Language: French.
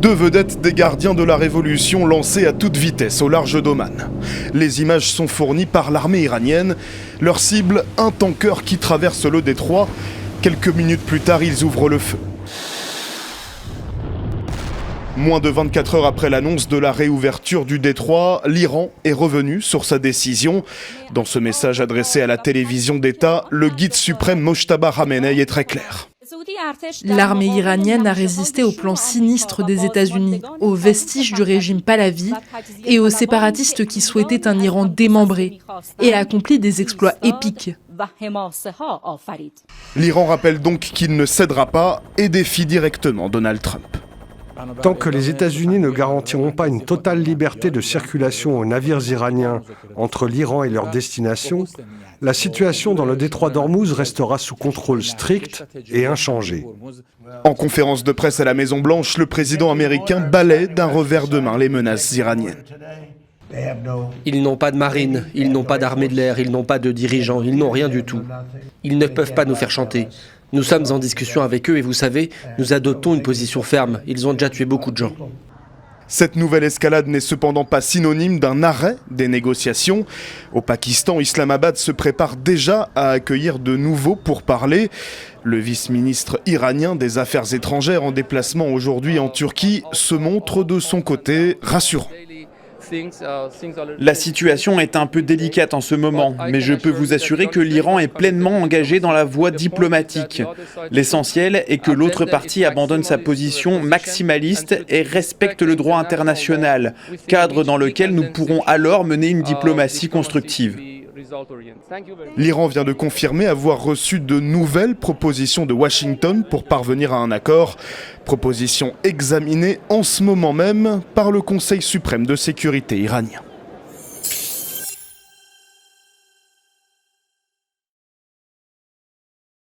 Deux vedettes des gardiens de la Révolution lancées à toute vitesse au large d'Oman. Les images sont fournies par l'armée iranienne. Leur cible, un tanker qui traverse le détroit. Quelques minutes plus tard, ils ouvrent le feu. Moins de 24 heures après l'annonce de la réouverture du détroit, l'Iran est revenu sur sa décision. Dans ce message adressé à la télévision d'État, le guide suprême Mojtaba Khamenei est très clair. L'armée iranienne a résisté au plan sinistre des États-Unis, aux vestiges du régime Pahlavi et aux séparatistes qui souhaitaient un Iran démembré et a accompli des exploits épiques. L'Iran rappelle donc qu'il ne cédera pas et défie directement Donald Trump. Tant que les États-Unis ne garantiront pas une totale liberté de circulation aux navires iraniens entre l'Iran et leur destination, la situation dans le détroit d'Ormuz restera sous contrôle strict et inchangé. En conférence de presse à la Maison-Blanche, le président américain balaie d'un revers de main les menaces iraniennes. Ils n'ont pas de marine, ils n'ont pas d'armée de l'air, ils n'ont pas de dirigeants, ils n'ont rien du tout. Ils ne peuvent pas nous faire chanter. Nous sommes en discussion avec eux et vous savez, nous adoptons une position ferme. Ils ont déjà tué beaucoup de gens. Cette nouvelle escalade n'est cependant pas synonyme d'un arrêt des négociations. Au Pakistan, Islamabad se prépare déjà à accueillir de nouveaux pourparlers. Le vice-ministre iranien des Affaires étrangères en déplacement aujourd'hui en Turquie se montre de son côté rassurant. La situation est un peu délicate en ce moment, mais je peux vous assurer que l'Iran est pleinement engagé dans la voie diplomatique. L'essentiel est que l'autre partie abandonne sa position maximaliste et respecte le droit international, cadre dans lequel nous pourrons alors mener une diplomatie constructive. L'Iran vient de confirmer avoir reçu de nouvelles propositions de Washington pour parvenir à un accord. Proposition examinée en ce moment même par le Conseil suprême de sécurité iranien.